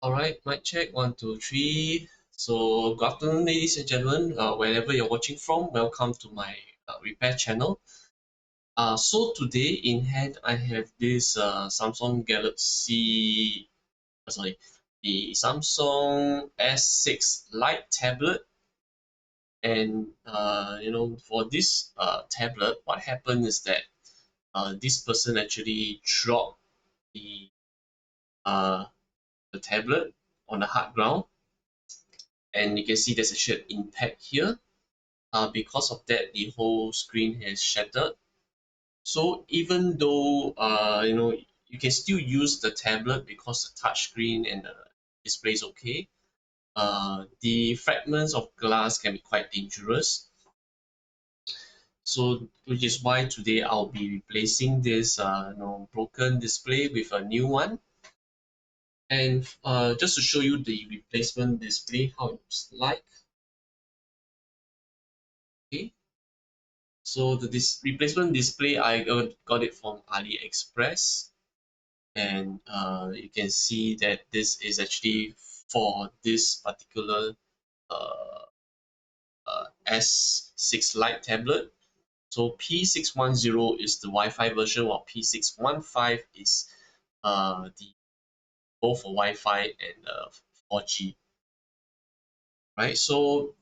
All right, mic check, 1, 2, 3. So, good afternoon, ladies and gentlemen. Wherever you're watching from, welcome to my repair channel. So today in hand, I have this Samsung Galaxy, the Samsung S6 Lite tablet. And for this tablet, what happened is that this person actually dropped the uh, the tablet on the hard ground, and you can see there's actually an impact here. Because of that, the whole screen has shattered. So even though you can still use the tablet because the touch screen and the display is okay, the fragments of glass can be quite dangerous. So which is why today I'll be replacing this broken display with a new one. And just to show you the replacement display, how it looks like. Okay. So this replacement display, I got it from Aliexpress, and you can see that this is actually for this particular uh, S6 Lite tablet. So P610 is the Wi-Fi version, while P615 is the both for Wi-Fi and 4G. Right? So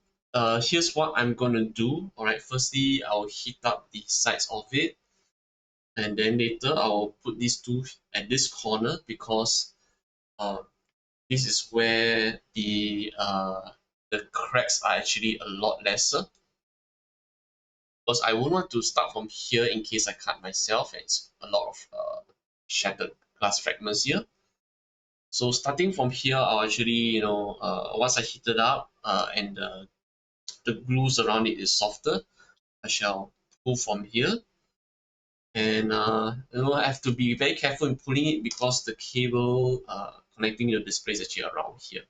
here's what I'm gonna do. All right. Firstly, I'll heat up the sides of it, and then later I'll put these two at this corner because uh, this is where the cracks are actually a lot lesser, because I won't want to start from here in case I cut myself and it's a lot of shattered glass fragments here. So starting from here, I'll actually, once I heat it up and the glues around it is softer, I shall pull from here. And I have to be very careful in pulling it because the cable connecting your display is actually around here.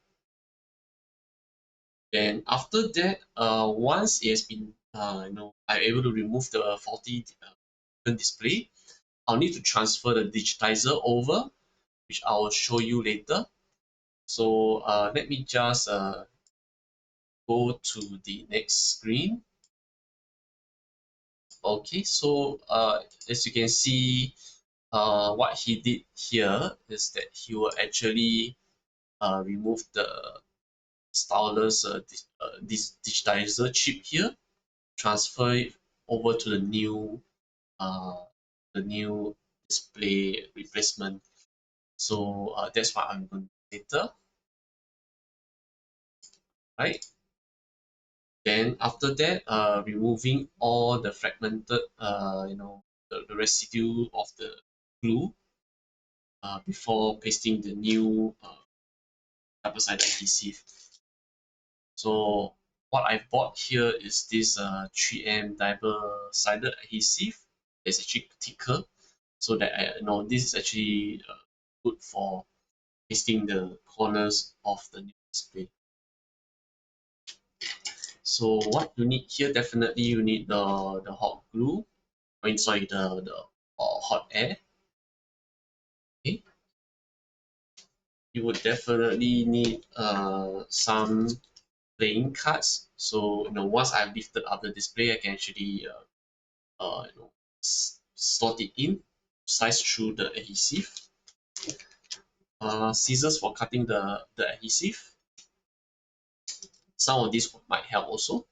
Then after that, once it has been, I'm able to remove the faulty display, I'll need to transfer the digitizer over, which I will show you later. So let me just go to the next screen. Okay, so as you can see, what he did here is that he will actually remove the stylus this digitizer chip here, transfer it over to uh, the new display replacement. So that's what I'm going to do later, right? Then after that, removing all the fragmented, the residue of the glue before pasting the new double-sided adhesive. So what I've bought here is this 3M double-sided adhesive. It's actually thicker, so that I know this is actually good for pasting the corners of the new display. So what you need here, definitely you need the hot glue. I mean, sorry, the hot air. Okay, you would definitely need some playing cards. So once I've lifted up the display, I can actually slot it in, slice through the adhesive. Scissors for cutting the adhesive. Some of these might help also.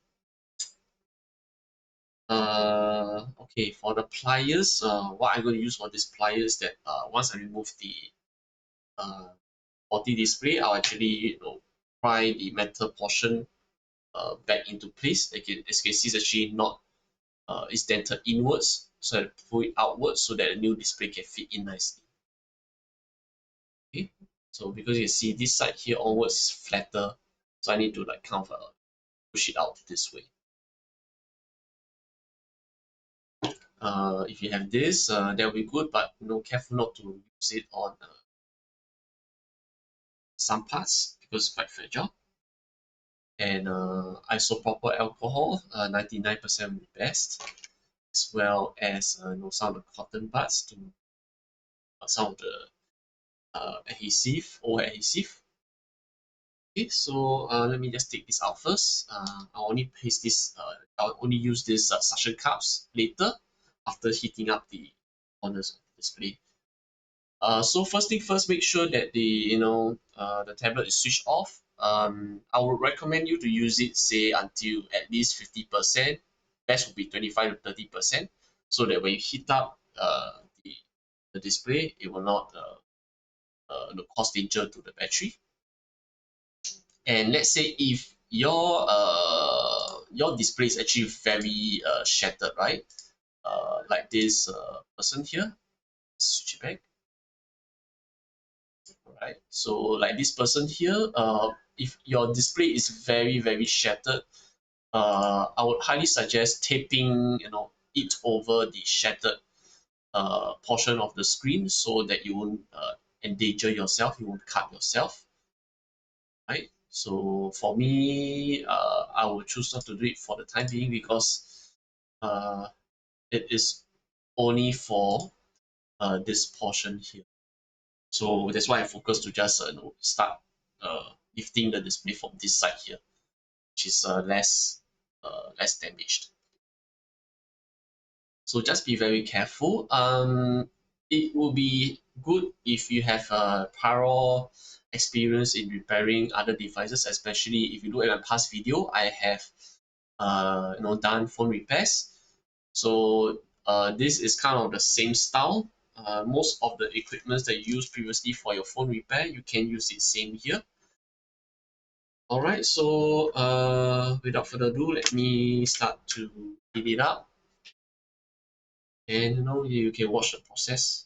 Okay, for the pliers, what I'm going to use for this pliers is that once I remove the uh, body display, I'll actually pry the metal portion back into place. As you can see, it's actually not it's dented inwards, so I pull it outwards so that the new display can fit in nicely. Okay, so because you see this side here onwards is flatter, so I need to like kind of push it out this way. If you have this, that will be good, but careful not to use it on some parts because it's quite fragile. And isopropyl alcohol, 99% will be best, as well as some of the cotton buds to some of the adhesive, old adhesive. Okay, so let me just take this out first. I'll only paste this. I'll only use this suction cups later after heating up the corners of the display. So first thing first, make sure that the tablet is switched off. I would recommend you to use it say until at least 50%. Best would be 25 to 30%, so that when you heat up the display, it will not cause danger to the battery. And let's say if your display is actually very shattered, right? Like this person here, switch it back. Right? So like this person here, if your display is very shattered, I would highly suggest taping, it over the shattered portion of the screen so that you won't endanger yourself, you won't cut yourself, right? So for me, I will choose not to do it for the time being because uh, it is only for this portion here. So that's why I focus to just start lifting the display from this side here, which is less damaged. So just be very careful. It will be good if you have prior experience in repairing other devices, especially if you look at my past video. I have done phone repairs. So this is kind of the same style. Most of the equipment that you used previously for your phone repair, you can use it same here. All right, so without further ado, let me start to heat it up, and you can watch the process.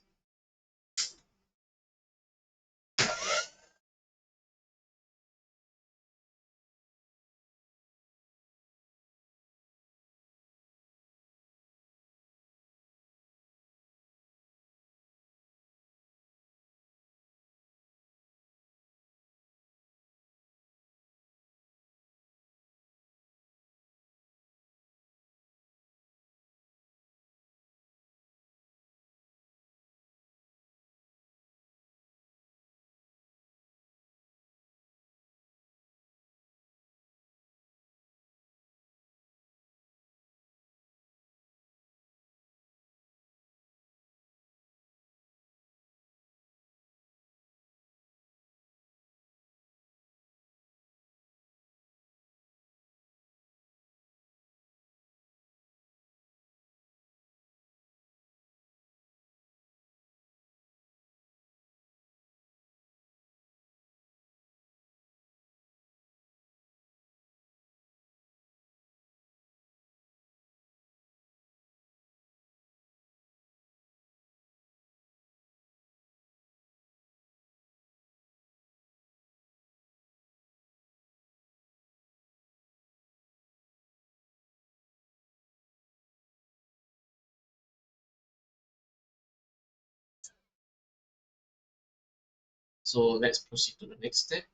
So let's proceed to the next step.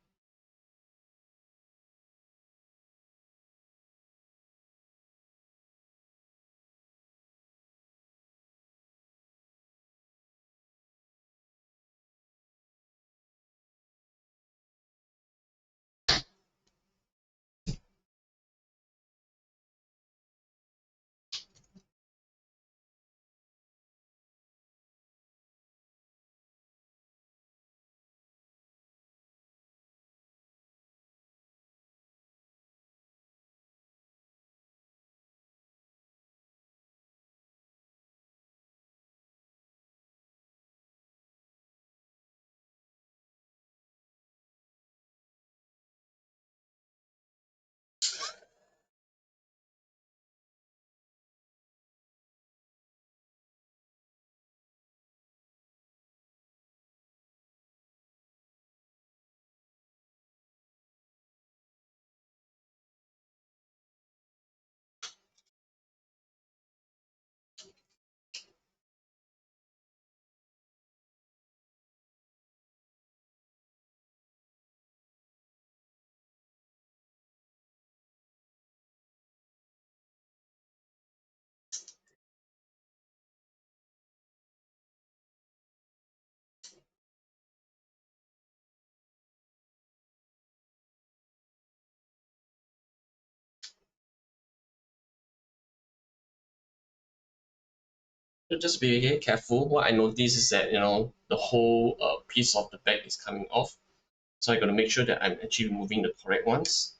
So just be very careful. What I noticed is that the whole piece of the back is coming off. So I got to make sure that I'm actually removing the correct ones.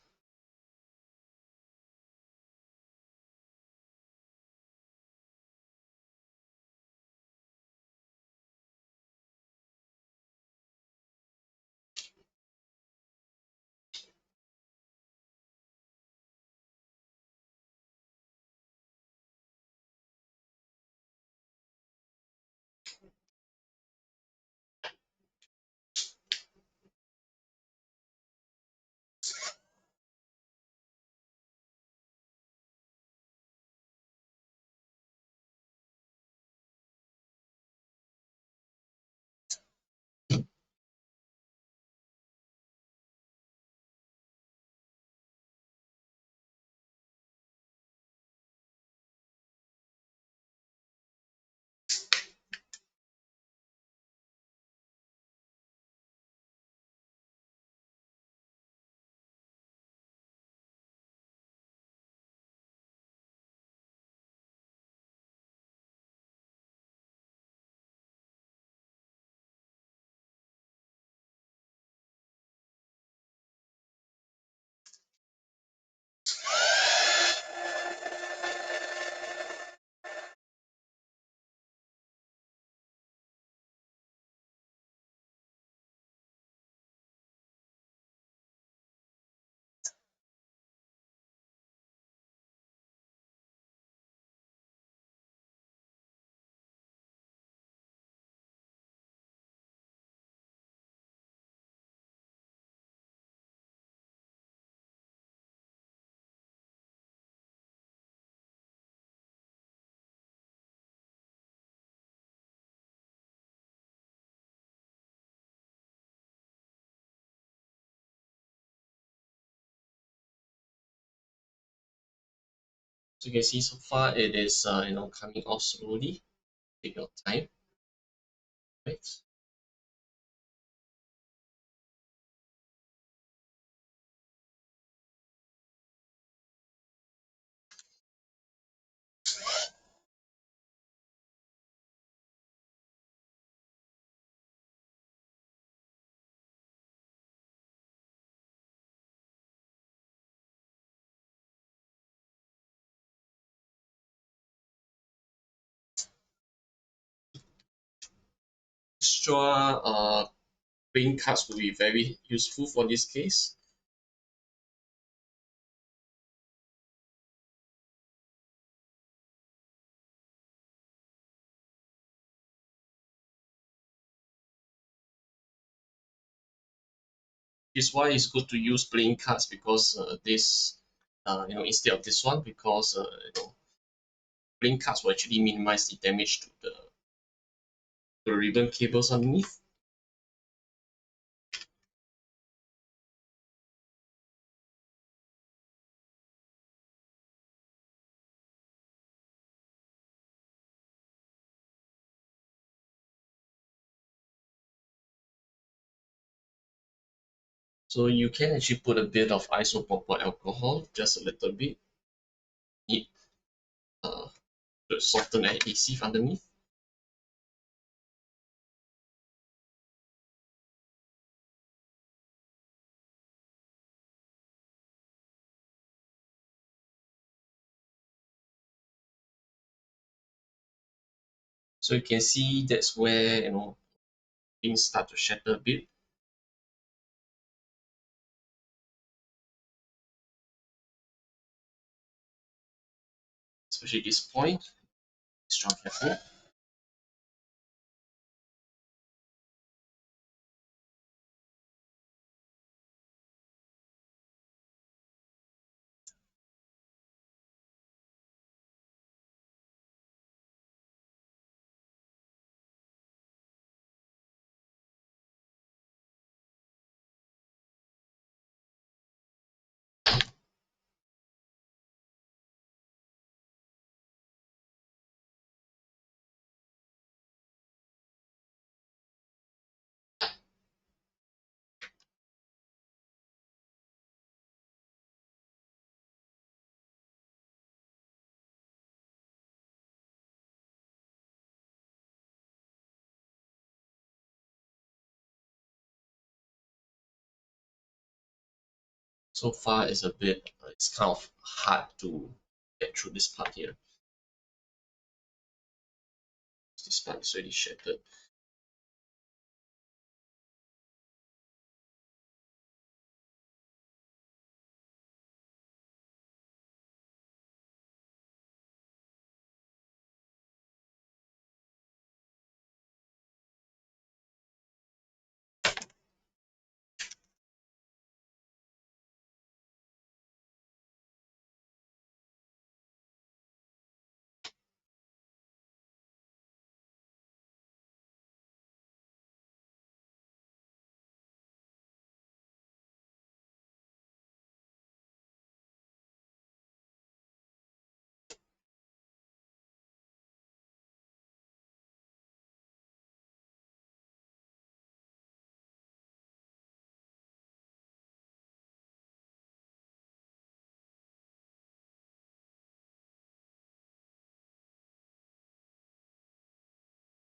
So you can see so far it is coming off slowly. Take your time, right? Extra playing cards will be very useful for this case. This is why it's good to use playing cards because this instead of this one because playing cards will actually minimize the damage to the ribbon cables underneath. So you can actually put a bit of isopropyl alcohol, just a little bit, need uh, to soften the adhesive underneath. So you can see that's where things start to shatter a bit. Especially this point. Extra careful. So far it's a bit, it's kind of hard to get through this part here. This part is already shattered.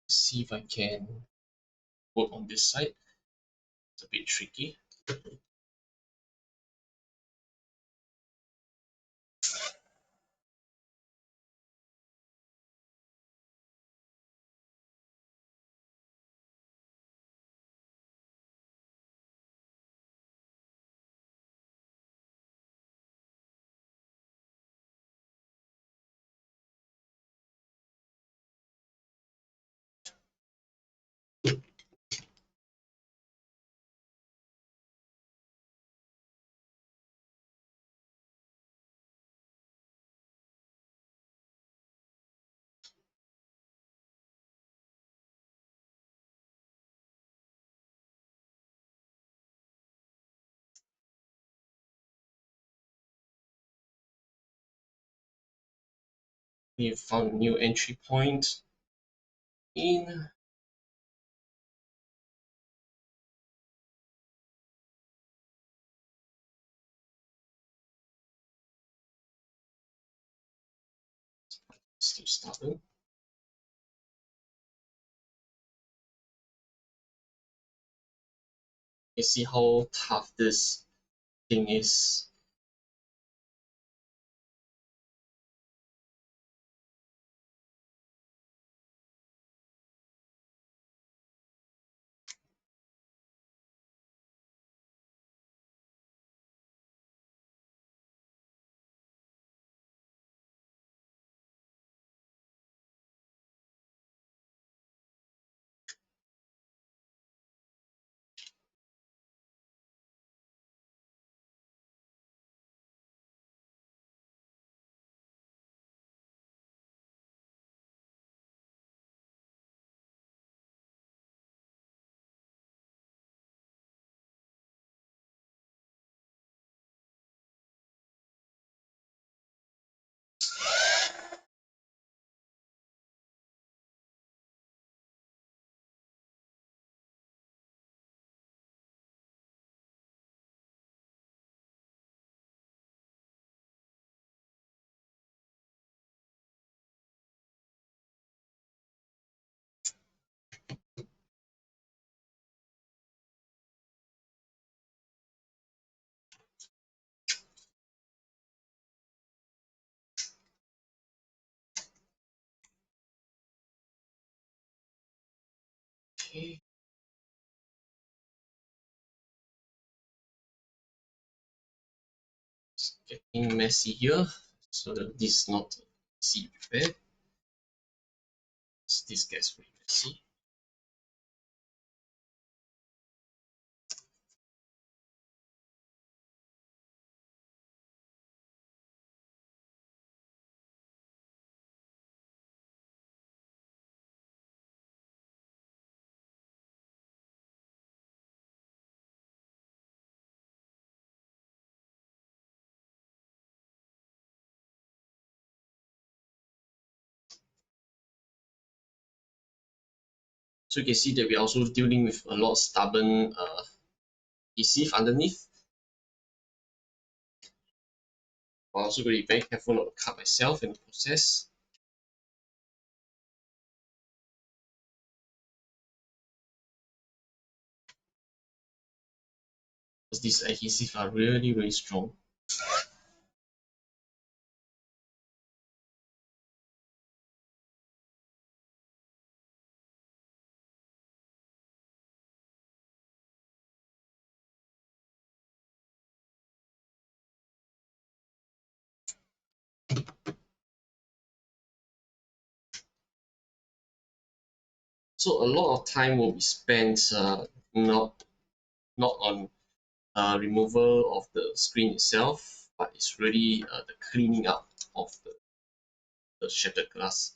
See if I can work on this side. It's a bit tricky. We have found a new entry point in. Still stubborn. You see how tough this thing is. Okay. It's getting messy here. So that this is not easy repair. This gets really messy. So you can see that we're also dealing with a lot of stubborn adhesive underneath. I'm also going to be very careful not to cut myself in the process. because these adhesives are really, really strong. So a lot of time will be spent not not on removal of the screen itself, but it's really the cleaning up of the shattered glass.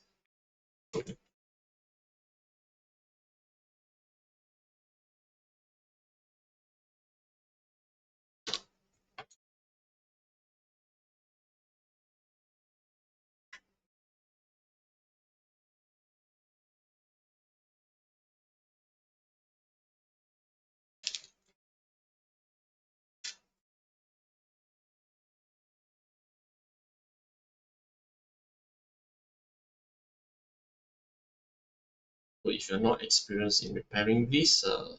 So if you're not experienced in repairing this, I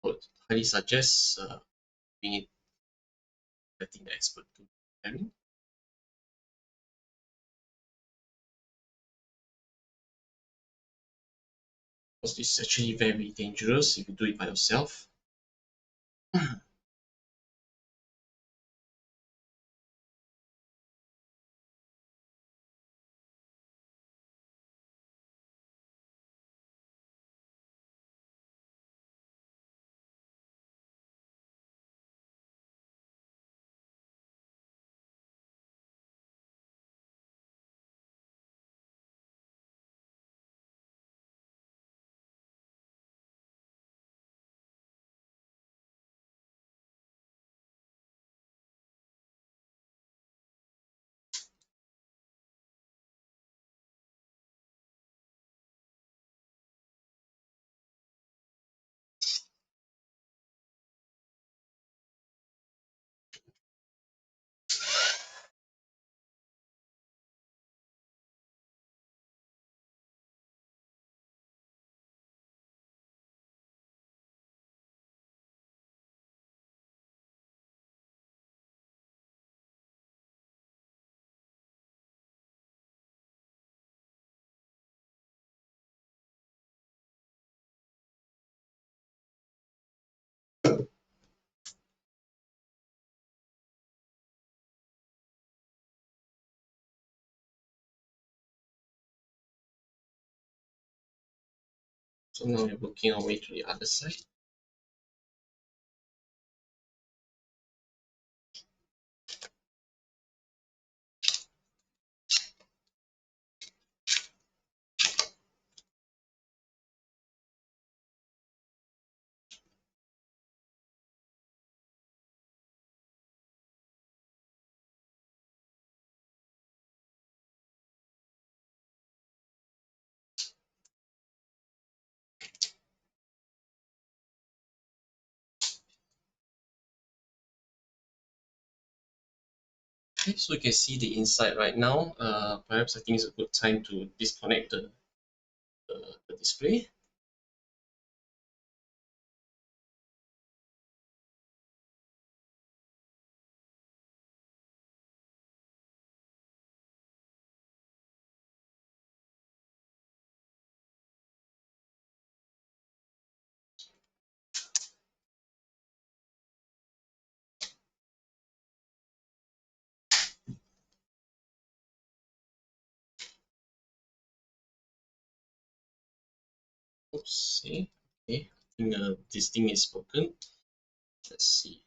would highly suggest being getting the expert to repairing. Because this is actually very dangerous if you do it by yourself. So now we're working our way to the other side. Okay, so you can see the inside right now. Perhaps I think it's a good time to disconnect the display. Oops, see. Okay, I think this thing is broken. Let's see.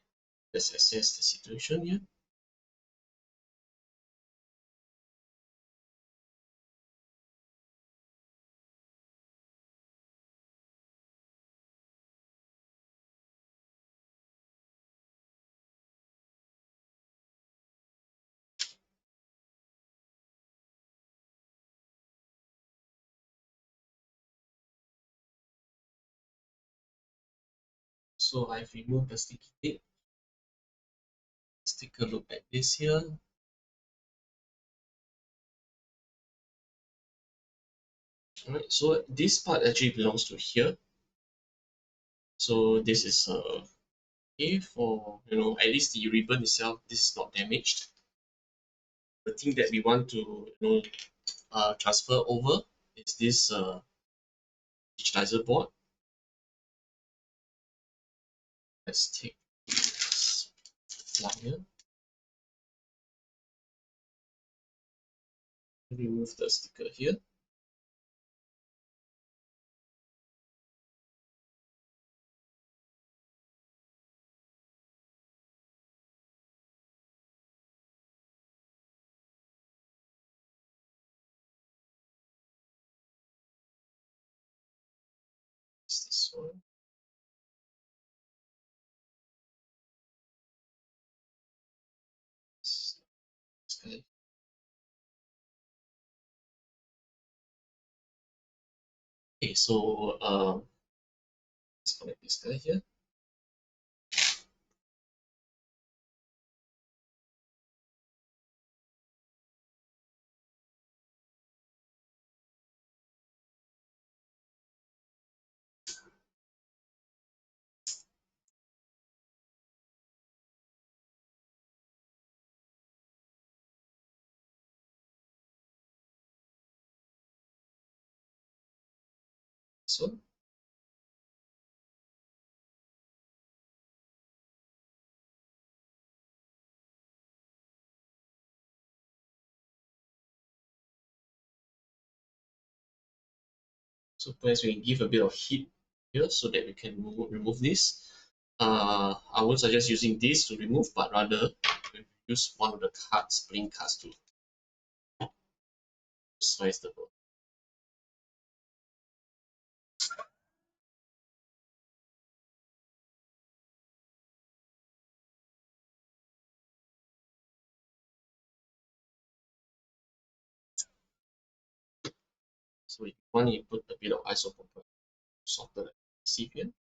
Let's assess the situation here. So I've removed the sticky tape. Let's take a look at this here. Alright, so this part actually belongs to here. So this is Okay, for at least the ribbon itself, this is not damaged. The thing that we want to transfer over is this digitizer board. Let's take this flyer, remove the sticker here. It's this one. This guy. Okay, so let's connect this guy here. So perhaps we can give a bit of heat here so that we can remove this. I won't suggest using this to remove, but rather use one of the cards, playing cards to slice the board. So if you want, you put a bit of isopropyl to soften the recipient.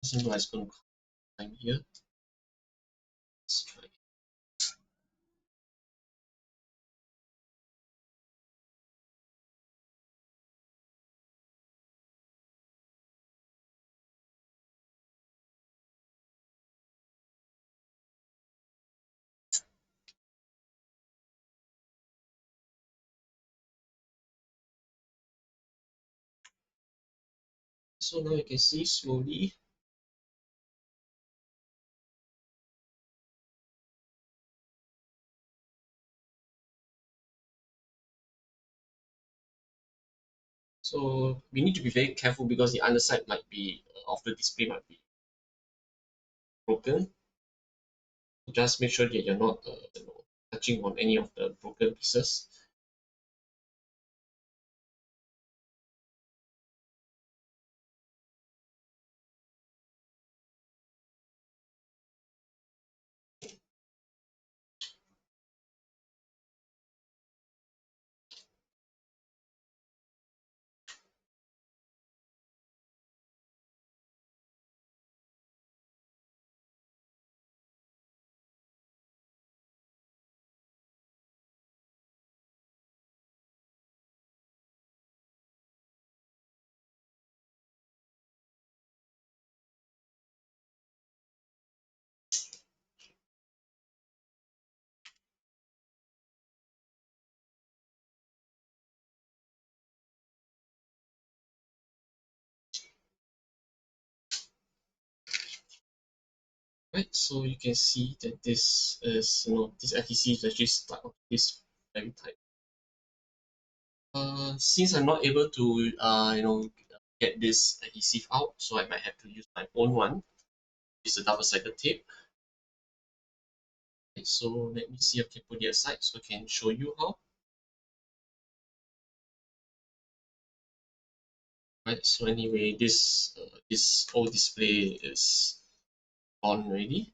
So I'm going to time here. Let's try. So now you can see slowly. So we need to be very careful because the underside might be of the display might be broken. Just make sure that you're not touching on any of the broken pieces. Right, so you can see that this is, this adhesive is actually stuck on this very tight. Since I'm not able to, get this adhesive out, so I might have to use my own one. It's a double-sided tape. Okay, so let me see, I can put it aside so I can show you how. Right, so anyway, this whole display is on already.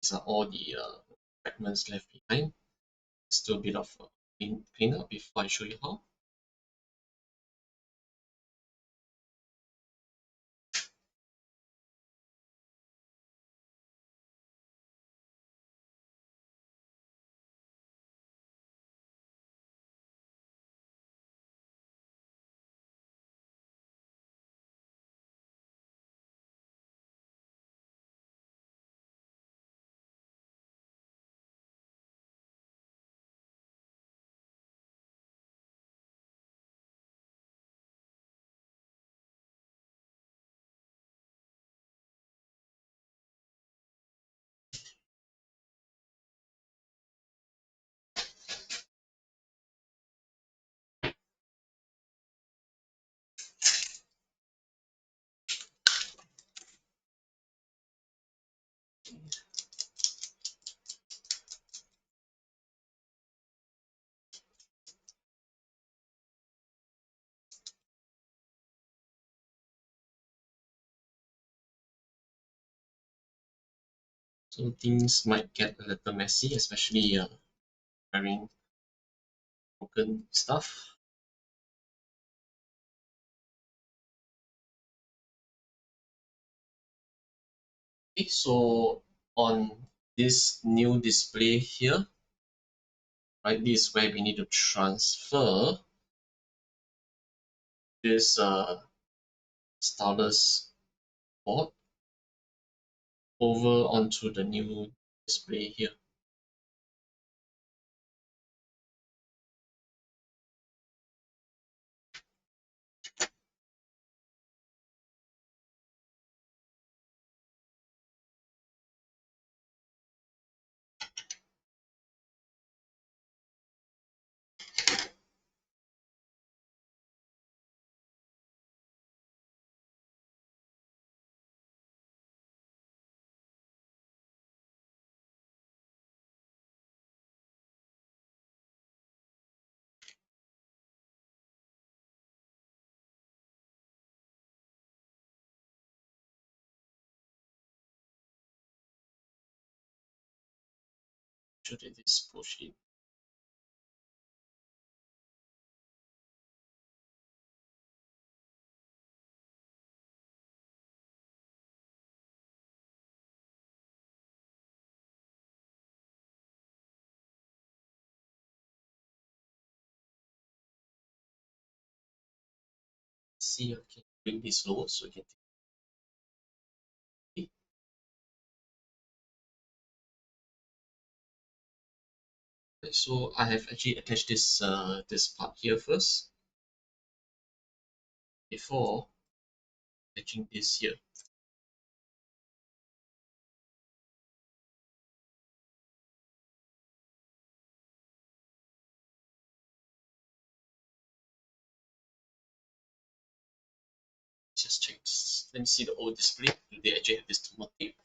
These are all the fragments left behind. Still a bit of clean up before I show you how. So things might get a little messy, especially wearing broken stuff. Okay, so on this new display here, right, this is where we need to transfer this stylus board over onto the new display here. Should it is push in. See, I can bring this lower so you can take it. Okay, so I have actually attached this part here first before attaching this here. Just check this. Let me see the old display. Do they actually have this thermal tape?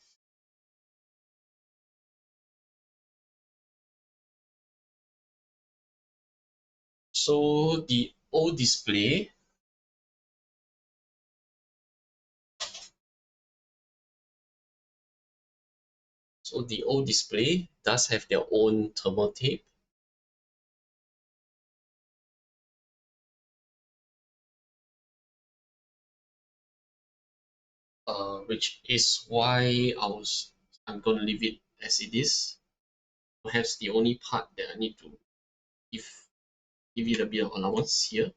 So the old display, does have their own thermal tape. Which is why I'm gonna leave it as it is. Perhaps the only part that I need to give give it a bit of allowance here.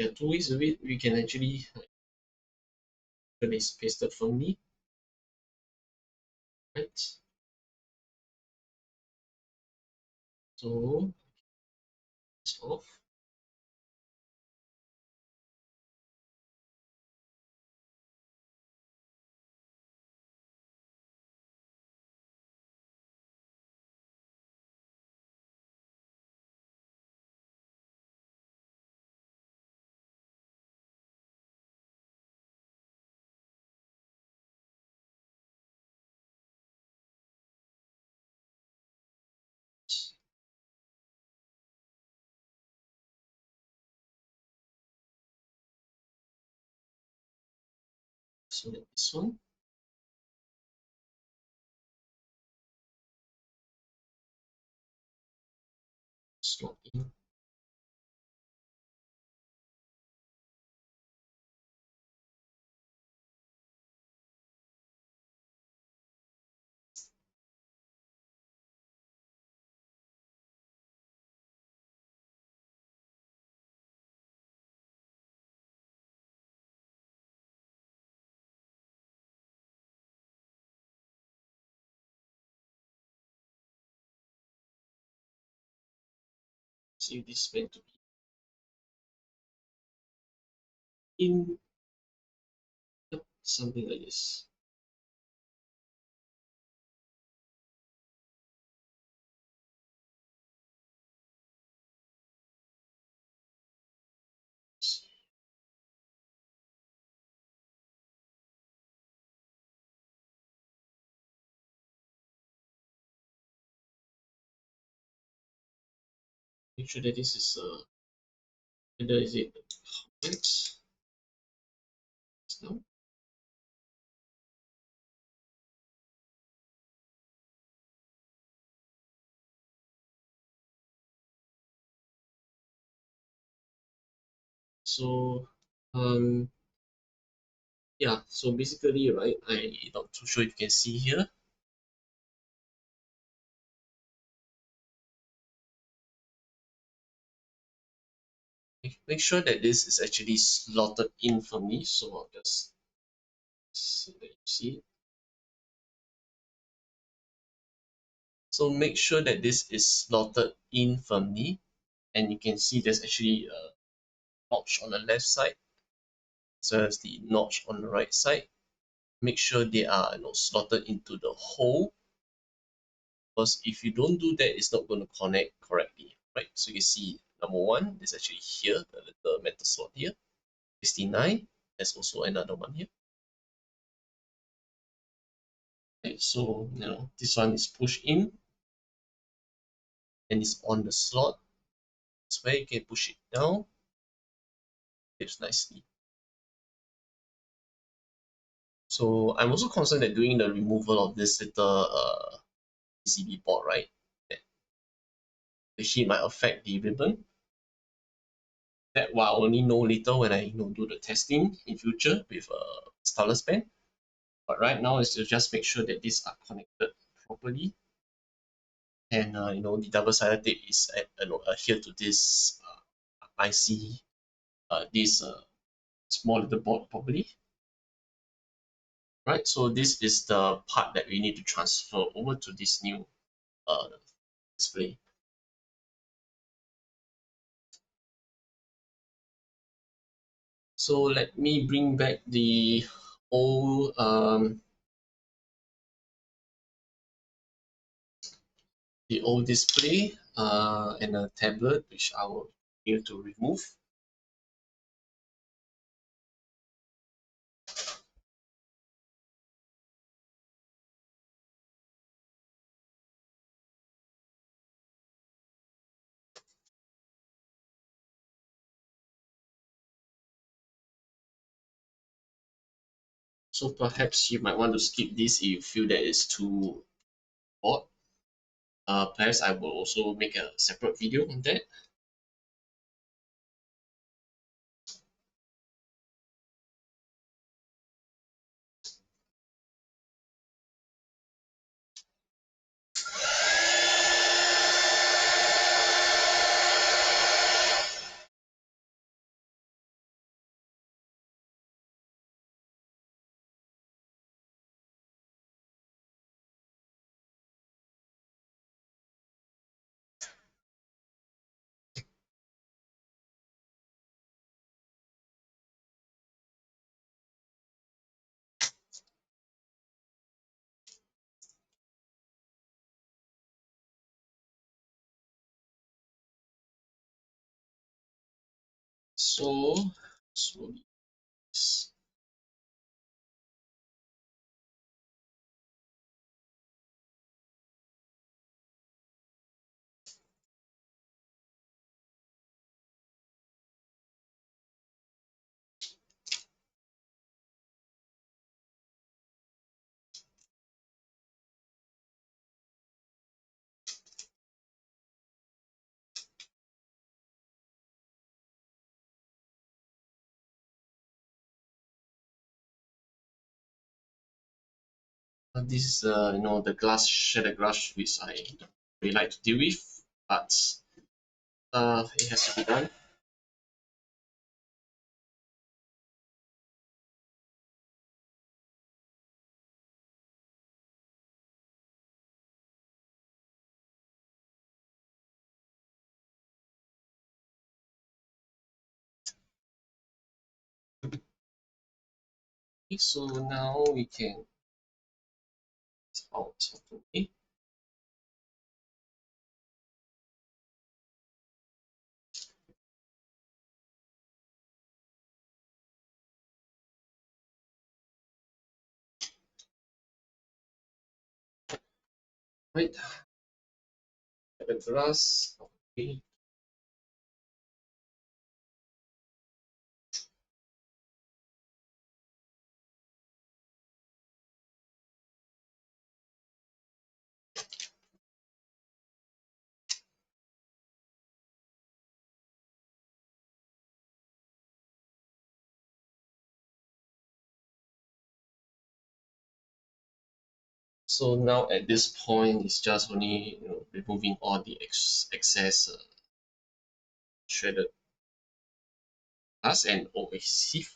there are two ways of it. We can actually when it's pasted firmly, right? So it's off. So that this one slot in. See this is meant to be in something like this. Make sure that this is whether is it correct. No. So yeah, so basically, right, I'm not too sure if you can see here. Make sure that this is actually slotted in for me. So I'll just so that you see. So make sure that this is slotted in firmly, and you can see there's actually a notch on the left side as well as the notch on the right side. Make sure they are slotted into the hole, because if you don't do that, it's not going to connect correctly, right? So you see number one is actually here, the little metal slot here. 69, there's also another one here. Okay, so this one is pushed in and it's on the slot. That's where you can push it down. Fits nicely. So I'm also concerned that doing the removal of this little PCB board, right? That the heat might affect the ribbon. That will I'll only know later when I do the testing in future with a stylus pen. But right now is to just make sure that these are connected properly, and the double-sided tape is adhered to this IC, this small little board properly. Right, so this is the part that we need to transfer over to this new display. So let me bring back the old display and a tablet, which I will need to remove. So perhaps you might want to skip this if you feel that it's too bored. Perhaps I will also make a separate video on that. So slowly. This is the glass shattered glass which I don't really like to deal with, but it has to be done. Okay, so now we can out. Okay. Right. The glass. Okay. So now at this point, it's just only removing all the excess shredded glass and adhesive.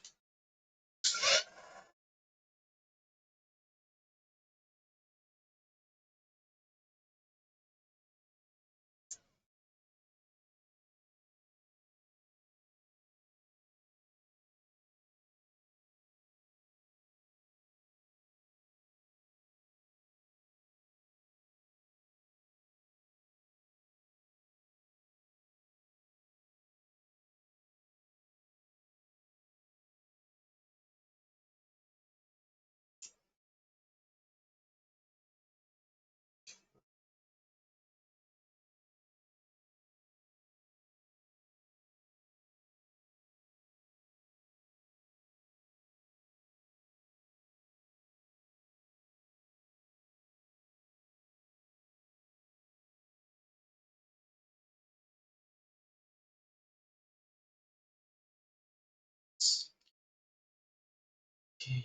Okay.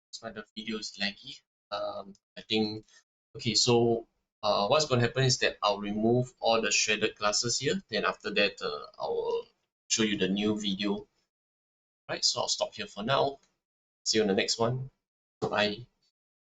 That's why the video is laggy. I think okay. So what's going to happen is that I'll remove all the shredded glasses here. Then after that, I will show you the new video. Right. So I'll stop here for now. See you on the next one. Bye.